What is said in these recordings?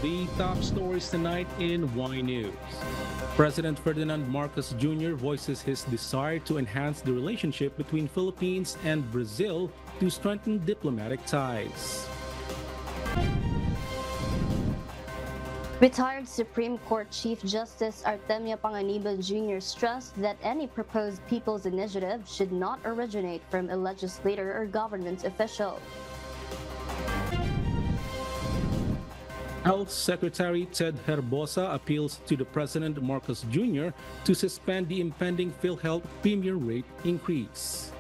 The top stories tonight in Y News. President Ferdinand Marcos Jr. voices his desire to enhance the relationship between Philippines and Brazil to strengthen diplomatic ties. Retired Supreme Court Chief Justice Artemio Panganiban Jr. stressed that any proposed people's initiative should not originate from a legislator or government official. Health Secretary Ted Herbosa appeals to the President Marcos Jr. to suspend the impending PhilHealth premium rate increase.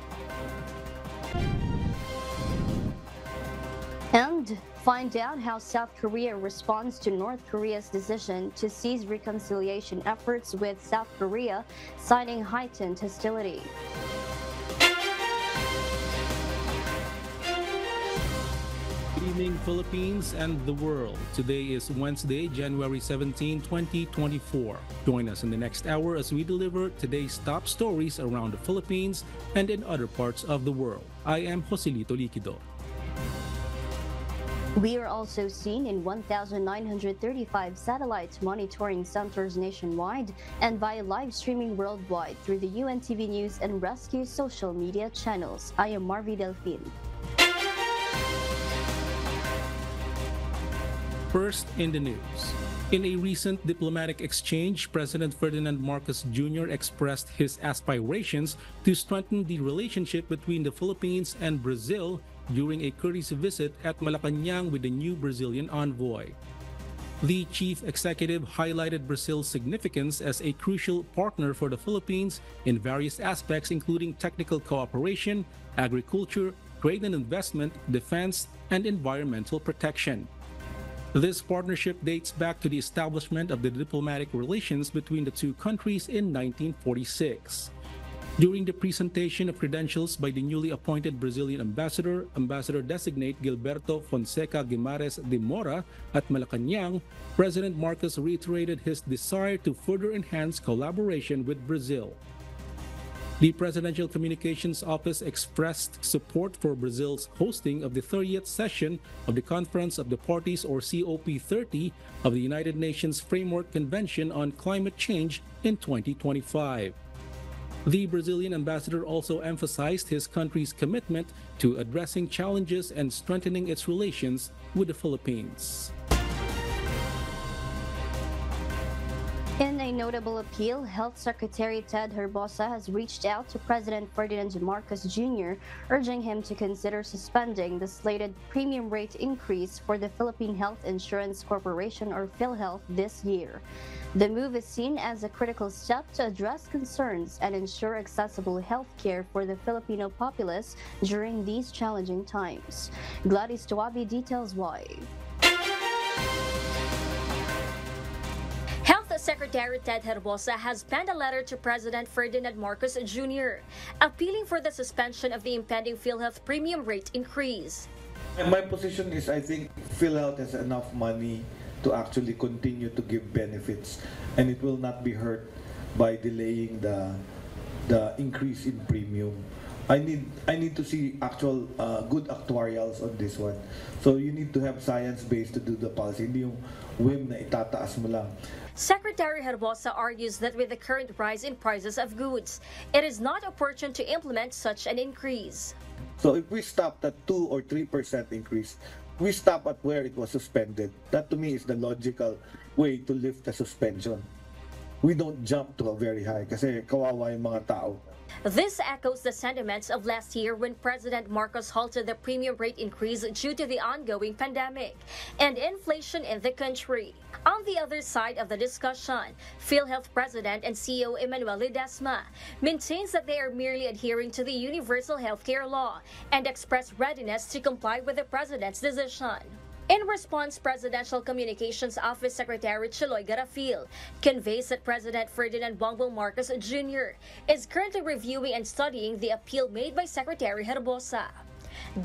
And find out how South Korea responds to North Korea's decision to cease reconciliation efforts with South Korea, citing heightened hostility. Good evening, Philippines and the world. Today is Wednesday, January 17, 2024. Join us in the next hour as we deliver today's top stories around the Philippines and in other parts of the world. I am Joselito Liquido. We are also seen in 1,935 satellite monitoring centers nationwide and via live streaming worldwide through the UNTV News and Rescue social media channels. I am Marvi Delphine. First in the news. In a recent diplomatic exchange, President Ferdinand Marcos Jr. expressed his aspirations to strengthen the relationship between the Philippines and Brazil during a courtesy visit at Malacanang with the new Brazilian envoy. The chief executive highlighted Brazil's significance as a crucial partner for the Philippines in various aspects, including technical cooperation, agriculture, trade and investment, defense, and environmental protection. This partnership dates back to the establishment of the diplomatic relations between the two countries in 1946. During the presentation of credentials by the newly appointed Brazilian ambassador, Ambassador-designate Gilberto Fonseca Guimares de Mora at Malacanang, President Marcos reiterated his desire to further enhance collaboration with Brazil. The Presidential Communications Office expressed support for Brazil's hosting of the 30th session of the Conference of the Parties, or COP30, of the United Nations Framework Convention on Climate Change in 2025. The Brazilian ambassador also emphasized his country's commitment to addressing challenges and strengthening its relations with the Philippines. In a notable appeal, Health Secretary Ted Herbosa has reached out to President Ferdinand Marcos Jr., urging him to consider suspending the slated premium rate increase for the Philippine Health Insurance Corporation, or PhilHealth, this year. The move is seen as a critical step to address concerns and ensure accessible health care for the Filipino populace during these challenging times. Gladys Tuabi details why. Secretary Ted Herbosa has penned a letter to President Ferdinand Marcos Jr., appealing for the suspension of the impending PhilHealth premium rate increase. And my position is, I think PhilHealth has enough money to actually continue to give benefits, and it will not be hurt by delaying the increase in premium. I need to see actual good actuarials on this one. So you need to have science-based to do the policy. Hindi yung whim na itataas mo lang. Secretary Herbosa argues that with the current rise in prices of goods, it is not opportune to implement such an increase. So if we stopped at 2 or 3% increase, we stop at where it was suspended. That to me is the logical way to lift the suspension. We don't jump to a very high kasi kawawa yung mga tao. This echoes the sentiments of last year when President Marcos halted the premium rate increase due to the ongoing pandemic and inflation in the country. On the other side of the discussion, PhilHealth President and CEO Emmanuel Ledesma maintains that they are merely adhering to the universal healthcare law and express readiness to comply with the President's decision. In response, Presidential Communications Office Secretary Chiloy Garafil conveys that President Ferdinand Bongbong Marcos Jr. is currently reviewing and studying the appeal made by Secretary Herbosa.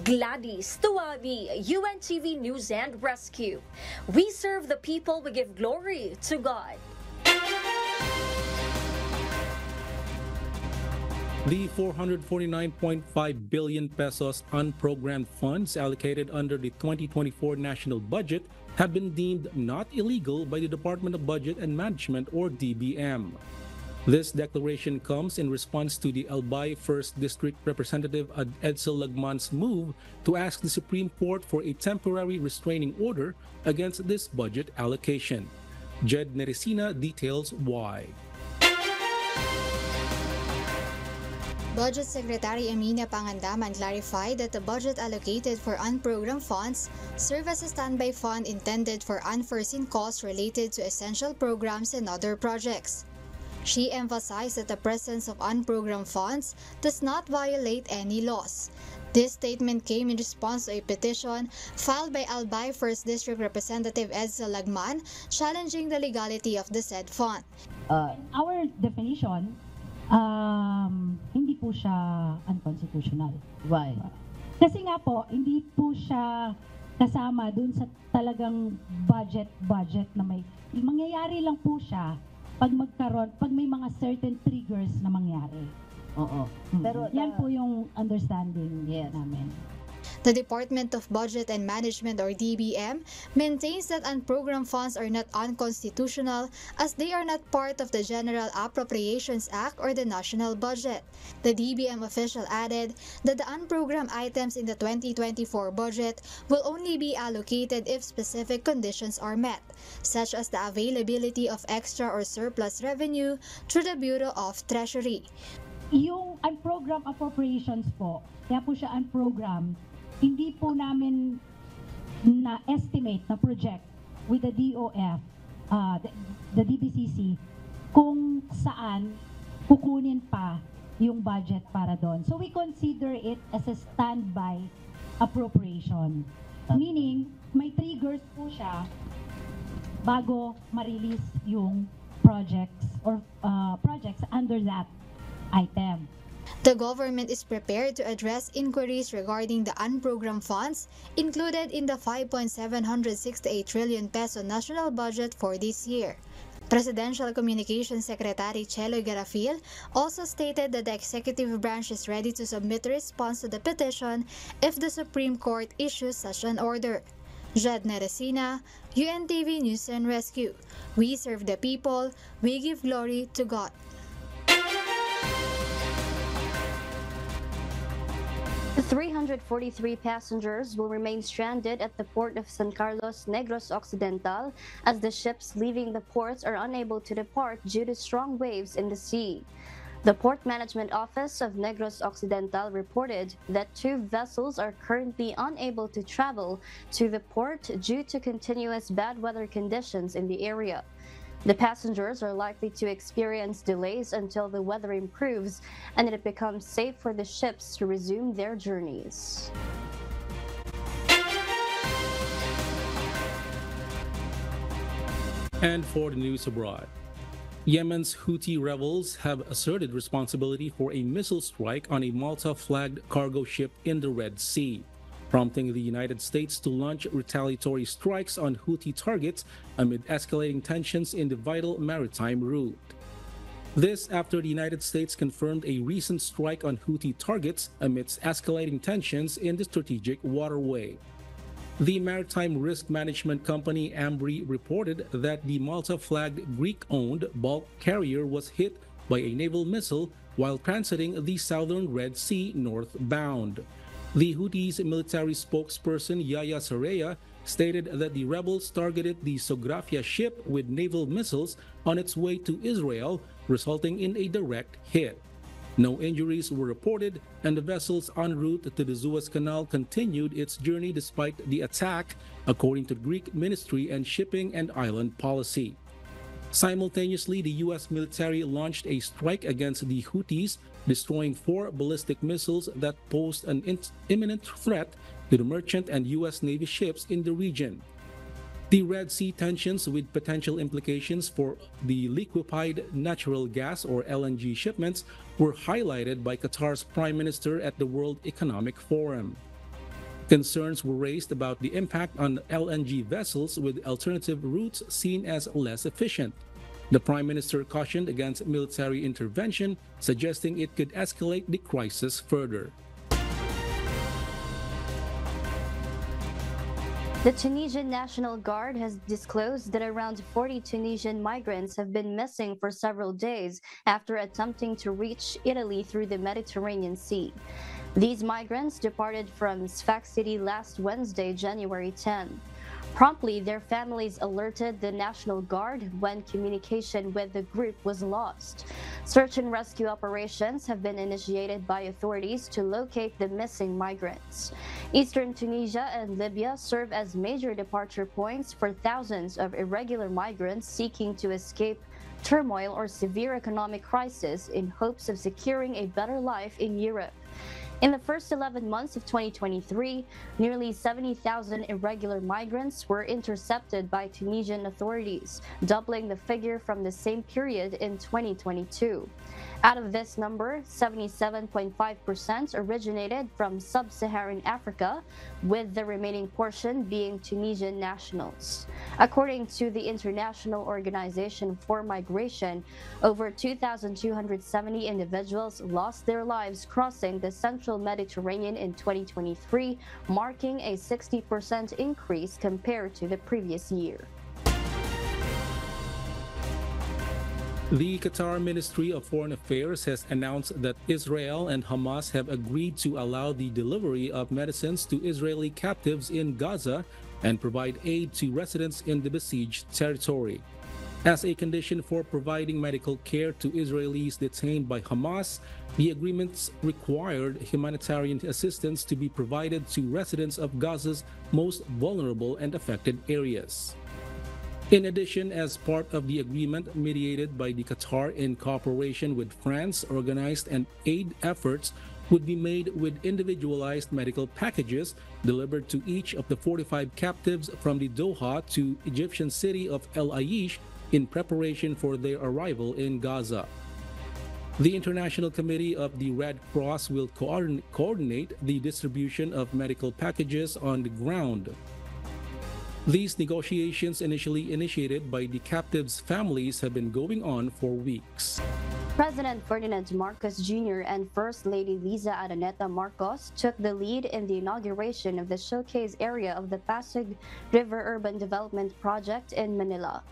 Gladys Tuabi, UNTV News and Rescue. We serve the people, we give glory to God. The 449.5 billion pesos unprogrammed funds allocated under the 2024 national budget have been deemed not illegal by the Department of Budget and Management, or DBM. This declaration comes in response to the Albay 1st District Representative Edsel Lagman's move to ask the Supreme Court for a temporary restraining order against this budget allocation. Jed Neresina details why. Budget Secretary Emilia Pangandaman clarified that the budget allocated for unprogrammed funds serve as a standby fund intended for unforeseen costs related to essential programs and other projects. She emphasized that the presence of unprogrammed funds does not violate any laws. This statement came in response to a petition filed by Albay 1st District Representative Edsel Lagman challenging the legality of the said fund. Our definition, hindi po siya unconstitutional. Why? Kasi nga po, hindi po siya kasama dun sa talagang budget na mangyayari lang po siya pag may mga certain triggers na mangyari. Oo. Pero yan po yung understanding namin. The Department of Budget and Management, or DBM, maintains that unprogrammed funds are not unconstitutional as they are not part of the General Appropriations Act or the national budget. The DBM official added that the unprogrammed items in the 2024 budget will only be allocated if specific conditions are met, such as the availability of extra or surplus revenue through the Bureau of Treasury. Yung unprogrammed appropriations po, kaya po siya unprogrammed, hindi po namin na-estimate, na-project with the DOF, the DBCC, kung saan kukunin pa yung budget para doon. So we consider it as a standby appropriation. Meaning, may triggers po siya bago ma-release yung projects or projects under that item. The government is prepared to address inquiries regarding the unprogrammed funds included in the 5.768 trillion peso national budget for this year. Presidential Communications Secretary Chelo Garafil also stated that the executive branch is ready to submit a response to the petition if the Supreme Court issues such an order. Jed Neresina, UNTV News and Rescue. We serve the people, we give glory to God. The 343 passengers will remain stranded at the port of San Carlos, Negros Occidental, as the ships leaving the ports are unable to depart due to strong waves in the sea. The Port Management Office of Negros Occidental reported that 2 vessels are currently unable to travel to the port due to continuous bad weather conditions in the area. The passengers are likely to experience delays until the weather improves and it becomes safe for the ships to resume their journeys. And for the news abroad, Yemen's Houthi rebels have asserted responsibility for a missile strike on a Malta-flagged cargo ship in the Red Sea, prompting the United States to launch retaliatory strikes on Houthi targets amid escalating tensions in the vital maritime route. This after the United States confirmed a recent strike on Houthi targets amidst escalating tensions in the strategic waterway. The maritime risk management company Ambri reported that the Malta-flagged Greek-owned bulk carrier was hit by a naval missile while transiting the southern Red Sea northbound. The Houthis' military spokesperson Yahya Saraya stated that the rebels targeted the Sografia ship with naval missiles on its way to Israel, resulting in a direct hit. No injuries were reported, and the vessels en route to the Suez Canal continued its journey despite the attack, according to Greek Ministry and Shipping and Island Policy. Simultaneously, the U.S. military launched a strike against the Houthis, destroying 4 ballistic missiles that posed an imminent threat to the merchant and U.S. Navy ships in the region. The Red Sea tensions, with potential implications for the liquefied natural gas or LNG shipments, were highlighted by Qatar's Prime Minister at the World Economic Forum. Concerns were raised about the impact on LNG vessels with alternative routes seen as less efficient. The Prime Minister cautioned against military intervention, suggesting it could escalate the crisis further. The Tunisian National Guard has disclosed that around 40 Tunisian migrants have been missing for several days after attempting to reach Italy through the Mediterranean Sea. These migrants departed from Sfax City last Wednesday, January 10. Promptly, their families alerted the National Guard when communication with the group was lost. Search and rescue operations have been initiated by authorities to locate the missing migrants. Eastern Tunisia and Libya serve as major departure points for thousands of irregular migrants seeking to escape turmoil or severe economic crisis in hopes of securing a better life in Europe. In the first 11 months of 2023, nearly 70,000 irregular migrants were intercepted by Tunisian authorities, doubling the figure from the same period in 2022. Out of this number, 77.5% originated from sub-Saharan Africa, with the remaining portion being Tunisian nationals. According to the International Organization for Migration, over 2,270 individuals lost their lives crossing the central Mediterranean in 2023, marking a 60% increase compared to the previous year. The Qatar Ministry of Foreign Affairs has announced that Israel and Hamas have agreed to allow the delivery of medicines to Israeli captives in Gaza and provide aid to residents in the besieged territory. As a condition for providing medical care to Israelis detained by Hamas, the agreements required humanitarian assistance to be provided to residents of Gaza's most vulnerable and affected areas. In addition, as part of the agreement mediated by the Qatar in cooperation with France, organized and aid efforts would be made with individualized medical packages delivered to each of the 45 captives from the Doha to Egyptian city of El Aish in preparation for their arrival in Gaza. The International Committee of the Red Cross will coordinate the distribution of medical packages on the ground. These negotiations, initially initiated by the captives' families, have been going on for weeks. President Ferdinand Marcos Jr. and First Lady Liza Araneta Marcos took the lead in the inauguration of the showcase area of the Pasig River Urban Development Project in Manila.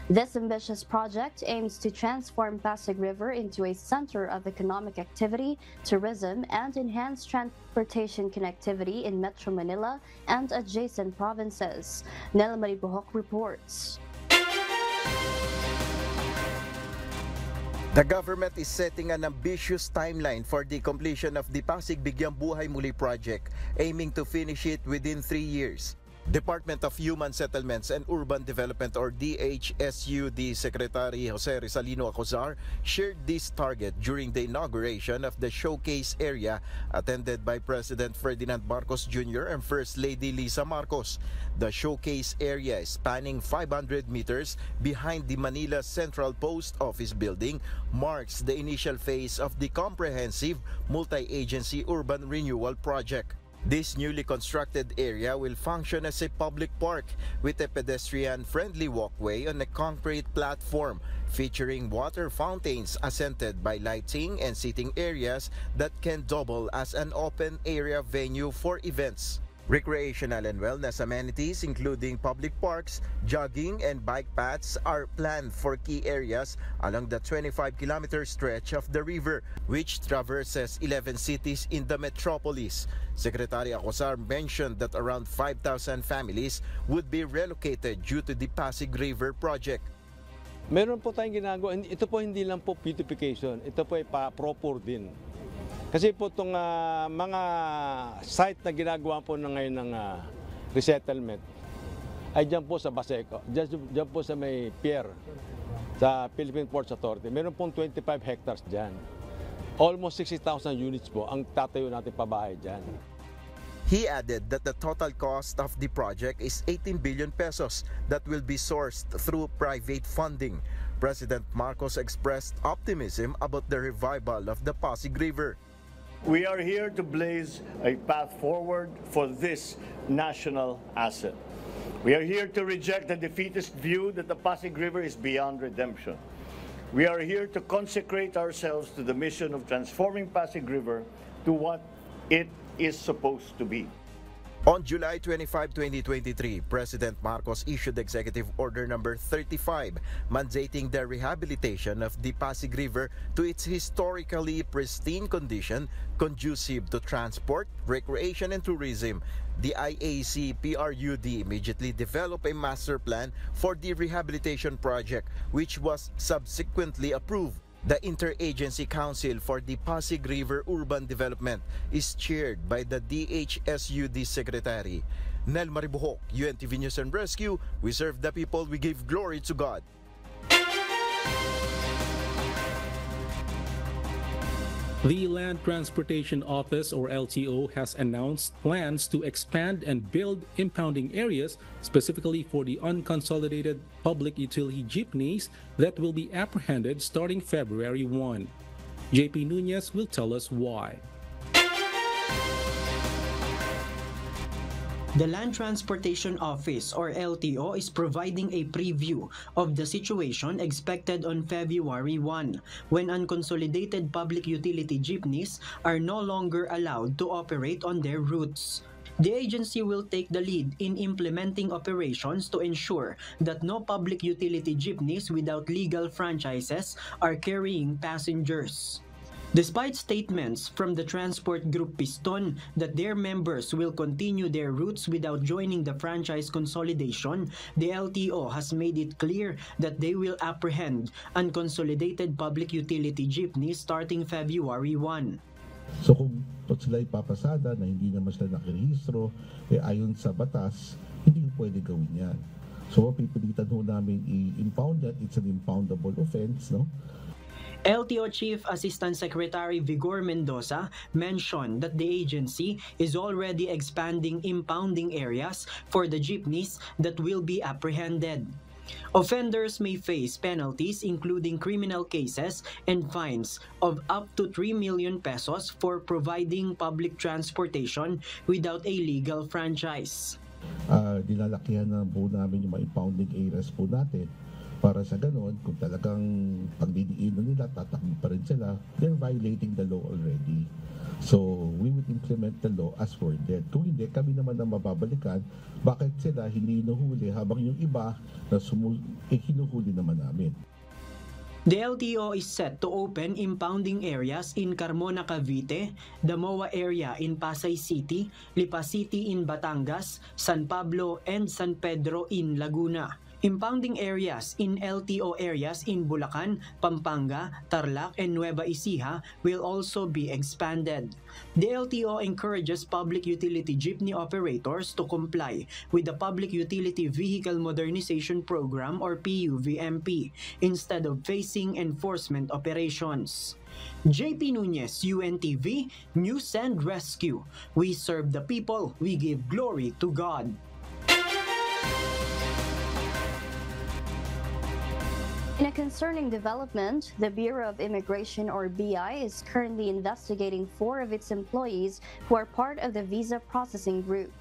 This ambitious project aims to transform Pasig River into a center of economic activity, tourism, and enhance transportation connectivity in Metro Manila and adjacent provinces. Nela Maribuhok reports. The government is setting an ambitious timeline for the completion of the Pasig Bigyang Buhay Muli project, aiming to finish it within 3 years. Department of Human Settlements and Urban Development or DHSUD Secretary Jose Rizalino Acozar shared this target during the inauguration of the showcase area attended by President Ferdinand Marcos Jr. and First Lady Liza Marcos. The showcase area, spanning 500 meters behind the Manila Central Post Office building, marks the initial phase of the comprehensive multi-agency urban renewal project. This newly constructed area will function as a public park with a pedestrian-friendly walkway on a concrete platform featuring water fountains accented by lighting and seating areas that can double as an open-area venue for events. Recreational and wellness amenities including public parks, jogging and bike paths are planned for key areas along the 25-kilometer stretch of the river, which traverses 11 cities in the metropolis. Secretary Acozar mentioned that around 5,000 families would be relocated due to the Pasig River project. Meron po tayong ginagawa, ito po hindi lang po beautification, ito po ay proper din. Kasi po itong mga site na ginagawa po na ngayon ng resettlement ay dyan po sa Baseco, dyan po sa may pier, sa Philippine Ports Authority. Meron pong 25 hectares dyan. Almost 60,000 units po ang tatayo natin pabahay dyan. He added that the total cost of the project is 18 billion pesos that will be sourced through private funding. President Marcos expressed optimism about the revival of the Pasig River. We are here to blaze a path forward for this national asset. We are here to reject the defeatist view that the Pasig River is beyond redemption. We are here to consecrate ourselves to the mission of transforming Pasig River to what it is supposed to be. On July 25, 2023, President Marcos issued Executive Order Number 35 mandating the rehabilitation of the Pasig River to its historically pristine condition conducive to transport, recreation, and tourism. The IAC-PRUD immediately developed a master plan for the rehabilitation project, which was subsequently approved. The Interagency Council for the Pasig River Urban Development is chaired by the DHSUD Secretary. Nel Maribuhok, UNTV News and Rescue. We serve the people, we give glory to God. The Land Transportation Office, or LTO, has announced plans to expand and build impounding areas specifically for the unconsolidated public utility jeepneys that will be apprehended starting February 1. JP Nunez will tell us why. The Land Transportation Office, or LTO, is providing a preview of the situation expected on February 1, when unconsolidated public utility jeepneys are no longer allowed to operate on their routes. The agency will take the lead in implementing operations to ensure that no public utility jeepneys without legal franchises are carrying passengers. Despite statements from the transport group Piston that their members will continue their routes without joining the franchise consolidation, the LTO has made it clear that they will apprehend unconsolidated public utility jeepneys starting February 1. So kung sila ipapasada na hindi naman sila nakirehistro, ayon sa batas, hindi ko pwede gawin yan. So pipilitan ho namin i-impound yan. It's an impoundable offense, no? LTO Chief Assistant Secretary Vigor Mendoza mentioned that the agency is already expanding impounding areas for the jeepneys that will be apprehended. Offenders may face penalties including criminal cases and fines of up to 3 million pesos for providing public transportation without a legal franchise. Dilalakihan na po namin yung mga impounding areas po natin. Para sa ganon, kung talagang pagdidiinan nila, tatakbo pa rin sila, they're violating the law already. So, we would implement the law as worded. Kung hindi, kami naman ang mababalikan, bakit sila hindi hinuhuli habang yung iba na hinuhuli naman namin. The LTO is set to open impounding areas in Carmona, Cavite, Damoa area in Pasay City, Lipa City in Batangas, San Pablo, and San Pedro in Laguna. Impounding areas in LTO areas in Bulacan, Pampanga, Tarlac, and Nueva Ecija will also be expanded. The LTO encourages public utility jeepney operators to comply with the Public Utility Vehicle Modernization Program, or PUVMP, instead of facing enforcement operations. JP Nunez, UNTV, News and Rescue. We serve the people, we give glory to God. In a concerning development, the Bureau of Immigration, or BI, is currently investigating 4 of its employees who are part of the visa processing group.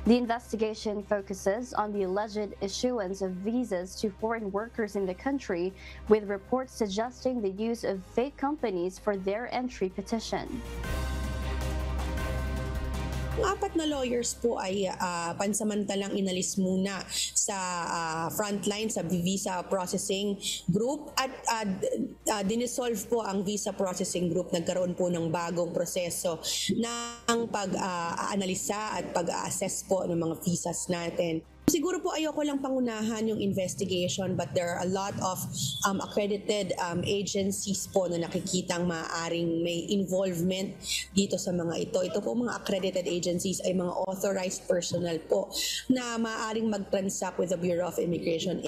The investigation focuses on the alleged issuance of visas to foreign workers in the country, with reports suggesting the use of fake companies for their entry petition. Ang 4 na lawyers po ay pansamantalang inalis muna sa frontline sa visa processing group at dinisolve po ang visa processing group. Nagkaroon po ng bagong proseso ng pag-aanalisa at pag-assess po ng mga visas natin. Siguro po ayoko lang pangunahan yung investigation, but there are a lot of accredited agencies po na nakikitang maaaring may involvement dito sa mga ito. Ito po mga accredited agencies ay mga authorized personnel po na maaaring mag-transact with the Bureau of Immigration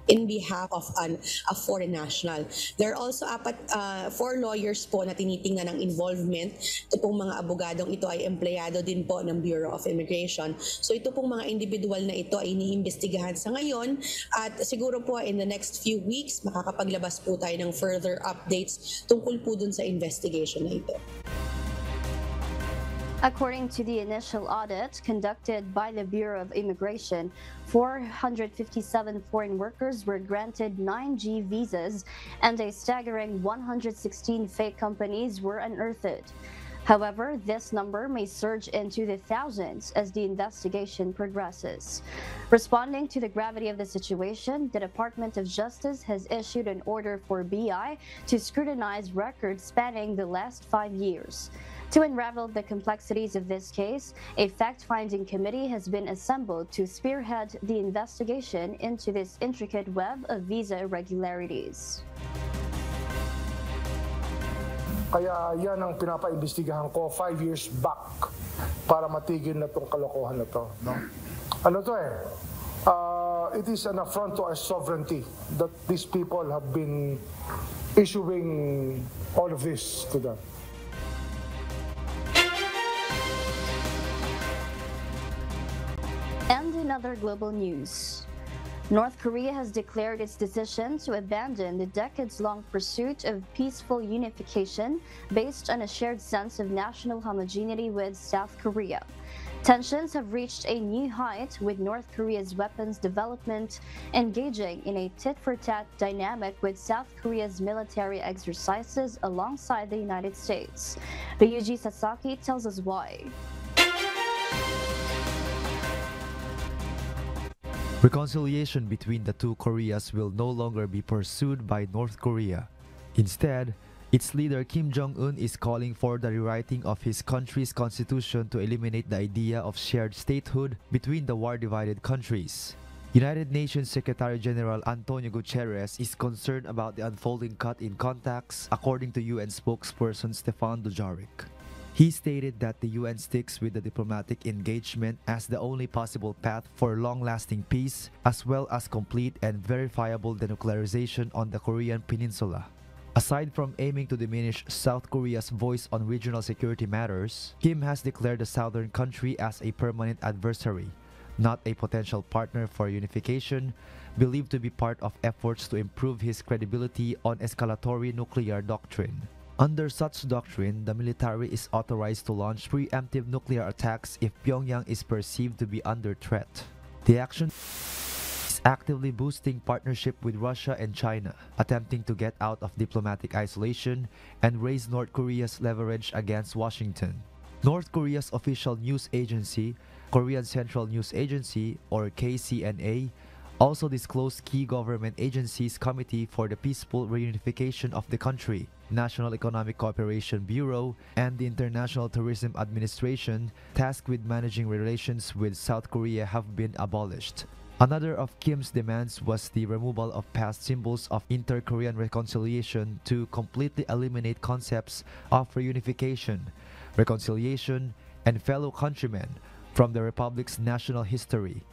in behalf of a foreign national. There are also 4 lawyers po na tinitingnan ng involvement. Ito pong mga abogadong ito ay empleyado din po ng Bureau of Immigration. So ito pong mga individual na ito ay iniimbestigahan sa ngayon at siguro po in the next few weeks makakapaglabas po tayo ng further updates tungkol po dun sa investigation na ito. According to the initial audit conducted by the Bureau of Immigration, 457 foreign workers were granted 9G visas and a staggering 116 fake companies were unearthed. However, this number may surge into the thousands as the investigation progresses. Responding to the gravity of the situation, the Department of Justice has issued an order for BI to scrutinize records spanning the last 5 years. To unravel the complexities of this case, a fact-finding committee has been assembled to spearhead the investigation into this intricate web of visa irregularities. Kaya yan ang pinapaimbestigahan ko 5 years back para matigil na itong kalokohan na to. No? Ano to it is an affront to our sovereignty that these people have been issuing all of this to them. And in other global news, North Korea has declared its decision to abandon the decades-long pursuit of peaceful unification based on a shared sense of national homogeneity with South Korea. Tensions have reached a new height with North Korea's weapons development engaging in a tit-for-tat dynamic with South Korea's military exercises alongside the United States. Ryuji Sasaki tells us why. Reconciliation between the two Koreas will no longer be pursued by North Korea. Instead, its leader Kim Jong-un is calling for the rewriting of his country's constitution to eliminate the idea of shared statehood between the war-divided countries. United Nations Secretary General Antonio Guterres is concerned about the unfolding cut in contacts, according to UN spokesperson Stefan Dujarric. He stated that the UN sticks with the diplomatic engagement as the only possible path for long-lasting peace, as well as complete and verifiable denuclearization on the Korean Peninsula. Aside from aiming to diminish South Korea's voice on regional security matters, Kim has declared the southern country as a permanent adversary, not a potential partner for unification, believed to be part of efforts to improve his credibility on escalatory nuclear doctrine. Under such doctrine, the military is authorized to launch preemptive nuclear attacks if Pyongyang is perceived to be under threat. The action is actively boosting partnership with Russia and China, attempting to get out of diplomatic isolation and raise North Korea's leverage against Washington. North Korea's official news agency, Korean Central News Agency or KCNA, also disclosed key government agencies' Committee for the Peaceful Reunification of the Country, National Economic Cooperation Bureau, and the International Tourism Administration, tasked with managing relations with South Korea, have been abolished. Another of Kim's demands was the removal of past symbols of inter-Korean reconciliation to completely eliminate concepts of reunification, reconciliation, and fellow countrymen from the Republic's national history.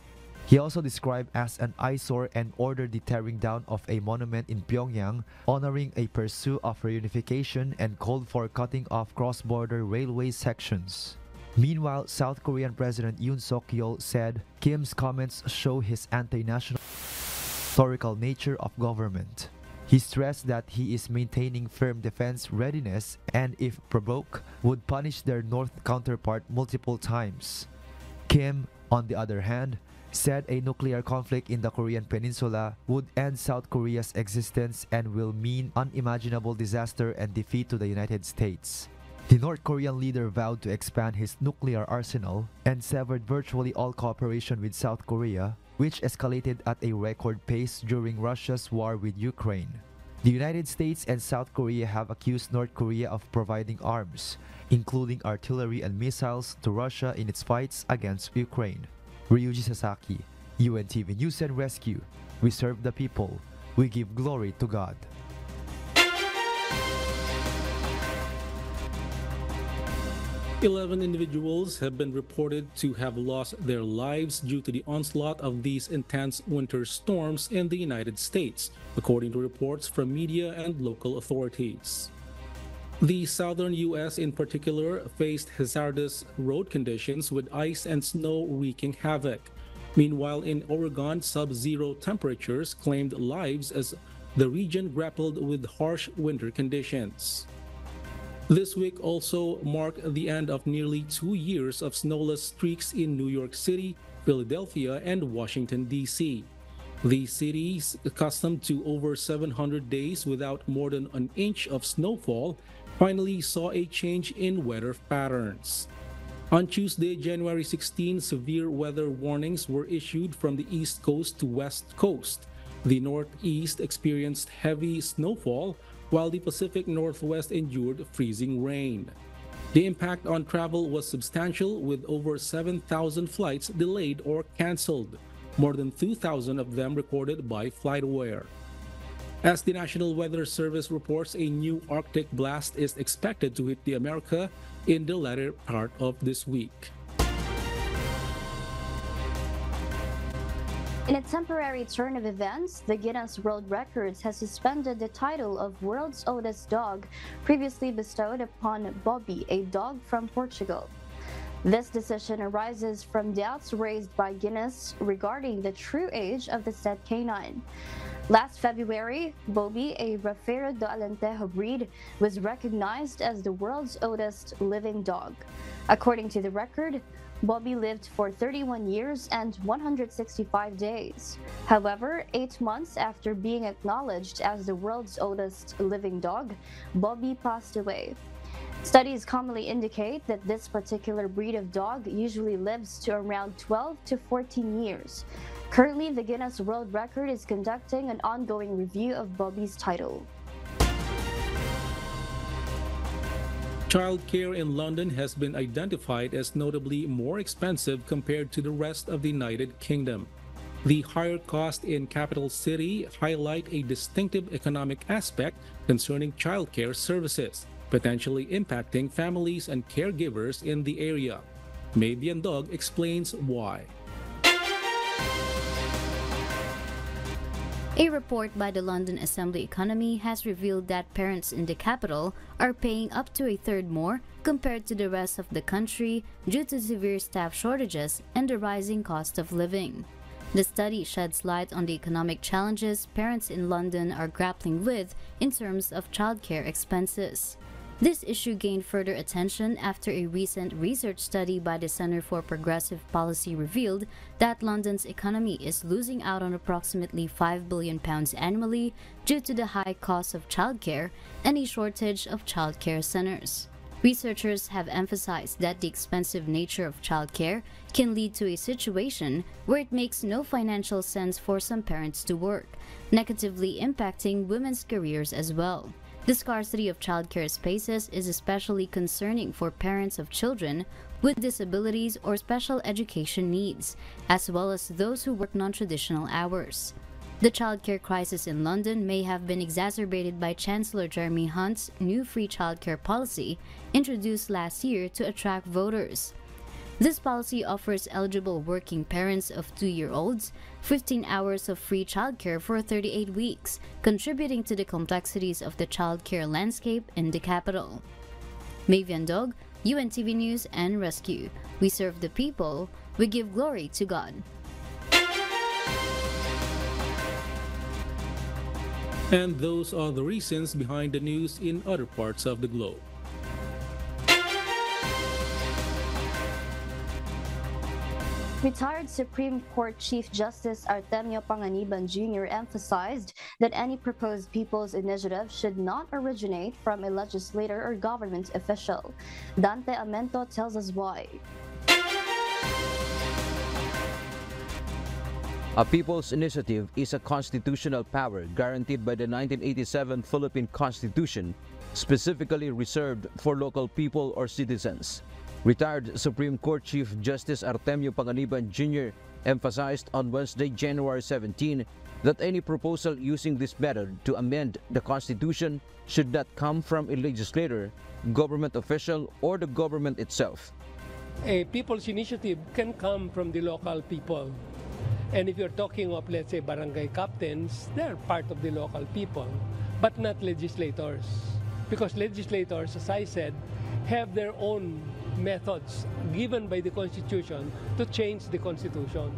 He also described as an eyesore and ordered the tearing down of a monument in Pyongyang honoring a pursuit of reunification and called for cutting off cross-border railway sections. Meanwhile, South Korean President Yoon Suk-yeol said Kim's comments show his anti-national historical nature of government. He stressed that he is maintaining firm defense readiness and, if provoked, would punish their North counterpart multiple times. Kim, on the other hand, said a nuclear conflict in the Korean Peninsula would end South Korea's existence and will mean unimaginable disaster and defeat to the United States. The North Korean leader vowed to expand his nuclear arsenal and severed virtually all cooperation with South Korea, which escalated at a record pace during Russia's war with Ukraine. The United States and South Korea have accused North Korea of providing arms, including artillery and missiles, to Russia in its fights against Ukraine. Ryuji Sasaki, UNTV News and Rescue. We serve the people. We give glory to God. "11 individuals have been reported to have lost their lives due to the onslaught of these intense winter storms in the United States, according to reports from media and local authorities. The southern U.S. in particular faced hazardous road conditions with ice and snow wreaking havoc. Meanwhile, in Oregon, sub-zero temperatures claimed lives as the region grappled with harsh winter conditions. This week also marked the end of nearly 2 years of snowless streaks in New York City, Philadelphia, and Washington, D.C. These cities, accustomed to over 700 days without more than an inch of snowfall, finally saw a change in weather patterns. On Tuesday, January 16, severe weather warnings were issued from the East Coast to West Coast. The Northeast experienced heavy snowfall, while the Pacific Northwest endured freezing rain. The impact on travel was substantial, with over 7,000 flights delayed or canceled, more than 2,000 of them recorded by FlightAware. As the National Weather Service reports, a new Arctic blast is expected to hit the America in the latter part of this week. In a temporary turn of events, the Guinness World Records has suspended the title of World's Oldest Dog, previously bestowed upon Bobby, a dog from Portugal. This decision arises from doubts raised by Guinness regarding the true age of the said canine. Last February, Bobby, a Rafeiro do Alentejo breed, was recognized as the world's oldest living dog. According to the record, Bobby lived for 31 years and 165 days. However, 8 months after being acknowledged as the world's oldest living dog, Bobby passed away. Studies commonly indicate that this particular breed of dog usually lives to around 12 to 14 years. Currently, the Guinness World Record is conducting an ongoing review of Bobby's title. Childcare in London has been identified as notably more expensive compared to the rest of the United Kingdom. The higher cost in capital city highlight a distinctive economic aspect concerning childcare services, potentially impacting families and caregivers in the area. May Biandog explains why. A report by the London Assembly Economy has revealed that parents in the capital are paying up to a third more compared to the rest of the country due to severe staff shortages and the rising cost of living. The study sheds light on the economic challenges parents in London are grappling with in terms of childcare expenses. This issue gained further attention after a recent research study by the Center for Progressive Policy revealed that London's economy is losing out on approximately £5 billion annually due to the high cost of childcare and a shortage of childcare centers. Researchers have emphasized that the expensive nature of childcare can lead to a situation where it makes no financial sense for some parents to work, negatively impacting women's careers as well. The scarcity of childcare spaces is especially concerning for parents of children with disabilities or special education needs, as well as those who work non-traditional hours. The childcare crisis in London may have been exacerbated by Chancellor Jeremy Hunt's new free childcare policy introduced last year to attract voters. This policy offers eligible working parents of 2-year-olds 15 hours of free childcare for 38 weeks, contributing to the complexities of the childcare landscape in the capital. May Biandog, UNTV News and Rescue. We serve the people, we give glory to God. And those are the reasons behind the news in other parts of the globe. Retired Supreme Court Chief Justice Artemio Panganiban Jr. emphasized that any proposed people's initiative should not originate from a legislator or government official. Dante Amento tells us why. A people's initiative is a constitutional power guaranteed by the 1987 Philippine Constitution, specifically reserved for local people or citizens. Retired Supreme Court Chief Justice Artemio Panganiban Jr. emphasized on Wednesday, January 17, that any proposal using this method to amend the Constitution should not come from a legislator, government official, or the government itself. A people's initiative can come from the local people. And if you're talking of, let's say, barangay captains, they're part of the local people, but not legislators. Because legislators, as I said, have their own methods given by the Constitution to change the Constitution.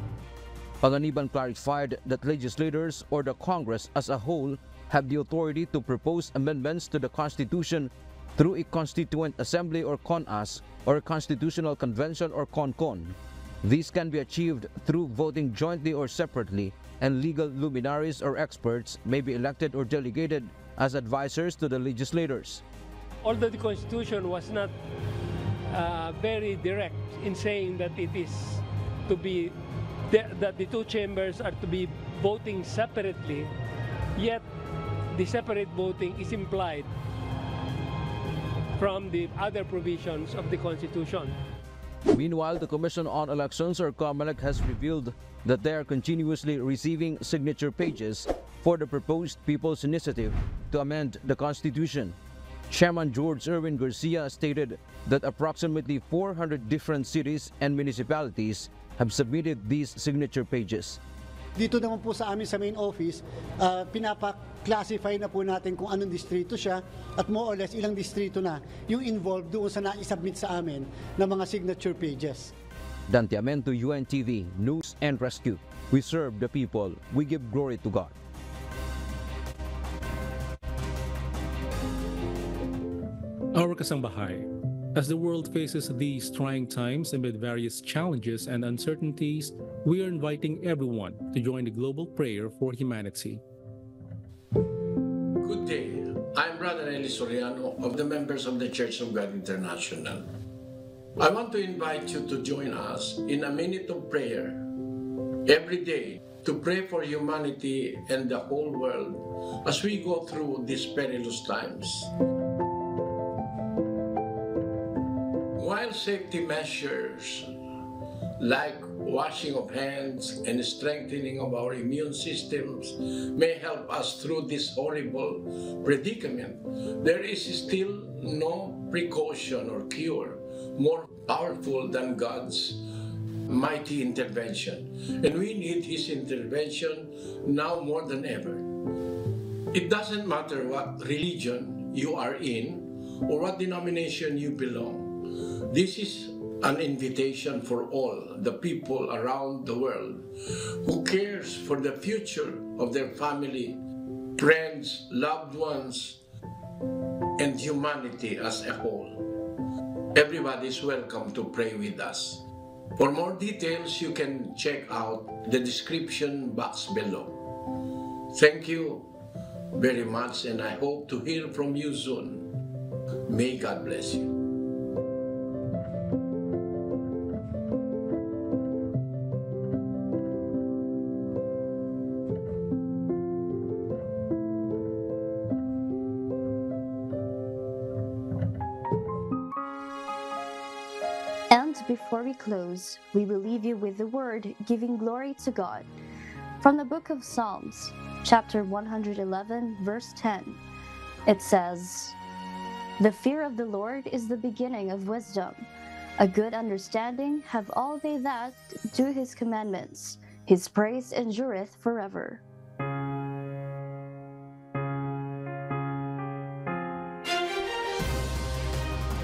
Panganiban clarified that legislators or the Congress as a whole have the authority to propose amendments to the Constitution through a Constituent Assembly or CONAS or Constitutional Convention or CONCON. These can be achieved through voting jointly or separately, and legal luminaries or experts may be elected or delegated as advisors to the legislators. Although the Constitution was not very direct in saying that it is to be that the two chambers are to be voting separately, yet the separate voting is implied from the other provisions of the Constitution. Meanwhile, the Commission on Elections or COMELEC has revealed that they are continuously receiving signature pages for the proposed People's Initiative to amend the Constitution. Chairman George Erwin Garcia stated that approximately 400 different cities and municipalities have submitted these signature pages. Dito naman po sa amin sa main office, pinapa-classify na po natin kung anong distrito siya at more or less ilang distrito na yung involved doon sa na-submit sa amin ng mga signature pages. Dante Amento, UNTV, News and Rescue. We serve the people. We give glory to God. Our kasambahay, as the world faces these trying times amid various challenges and uncertainties, we are inviting everyone to join the global prayer for humanity. Good day. I'm Brother Eli Soriano of the members of the Church of God International. I want to invite you to join us in a minute of prayer every day to pray for humanity and the whole world as we go through these perilous times. While safety measures like washing of hands and strengthening of our immune systems may help us through this horrible predicament, there is still no precaution or cure more powerful than God's mighty intervention. And we need His intervention now more than ever. It doesn't matter what religion you are in or what denomination you belong. This is an invitation for all the people around the world who cares for the future of their family, friends, loved ones, and humanity as a whole. Everybody is welcome to pray with us. For more details, you can check out the description box below. Thank you very much, and I hope to hear from you soon. May God bless you. Before we close, we will leave you with the word giving glory to God. From the book of Psalms, chapter 111, verse 10, it says, "The fear of the Lord is the beginning of wisdom. A good understanding have all they that do his commandments. His praise endureth forever."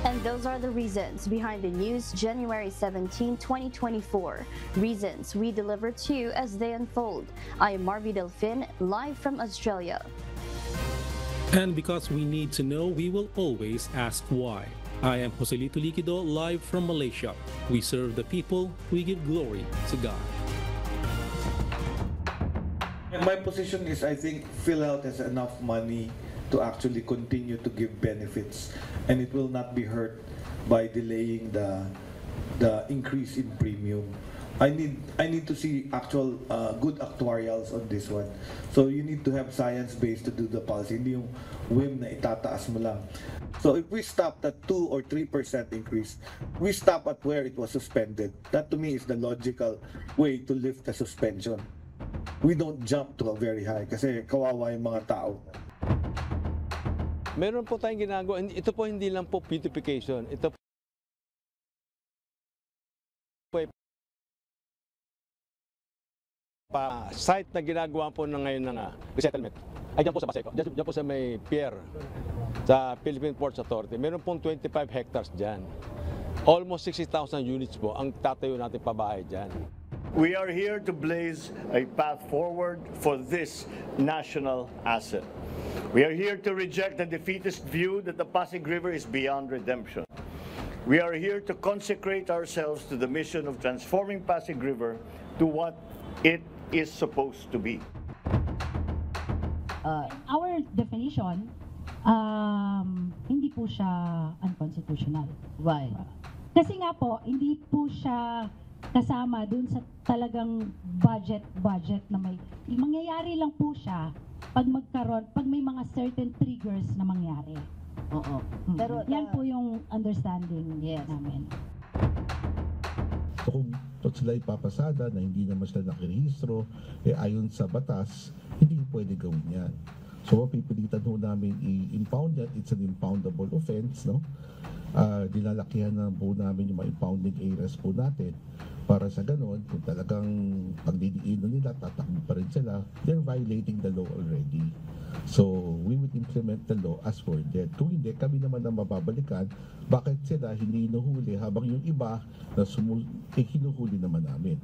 And those are the reasons behind the news January 17, 2024. Reasons we deliver to you as they unfold. I am Marvi Delfin, live from Australia. And because we need to know, we will always ask why. I am Joselito Liquido, live from Malaysia. We serve the people, we give glory to God. And my position is, I think PhilHealth has enough money to actually continue to give benefits, and it will not be hurt by delaying the increase in premium. I need to see actual good actuarials on this one. So you need to have science-based to do the policy, hindi yung whim na itataas mo lang. So if we stop at 2 or 3% increase, we stop at where it was suspended. That to me is the logical way to lift the suspension. We don't jump to a very high kasi kawawa yung mga tao. Meron po tayong ginagawa. Ito po hindi lang po beautification. Ito po site na ginagawa po na ngayon ng resettlement. Ay dyan po sa Paseco. Dyan po sa may pier sa Philippine Ports Authority. Meron pong 25 hectares dyan. Almost 60,000 units po ang tatayo natin pabahay dyan. We are here to blaze a path forward for this national asset. We are here to reject the defeatist view that the Pasig River is beyond redemption. We are here to consecrate ourselves to the mission of transforming Pasig River to what it is supposed to be. Our definition, hindi po siya unconstitutional. Why? Kasi nga po, hindi po siya kasama dun sa talagang budget na mangyayari lang po siya pag may mga certain triggers na mangyari. Oo. Pero yan po yung understanding namin. So kung sila ipapasada na hindi naman sila nakirehistro, ayon sa batas, hindi pwede gawin yan. So pipilitan ho namin i-impound yan. It's an impoundable offense, no? Dinalakihan na po namin yung mga impounding areas po natin para sa ganon, kung talagang pagdidiinan nila, tatakbo pa rin sila, they're violating the law already. So, we would implement the law as for that. Kung hindi, kami naman ang mababalikan, bakit sila hindi hinuhuli habang yung iba na hinuhuli naman namin.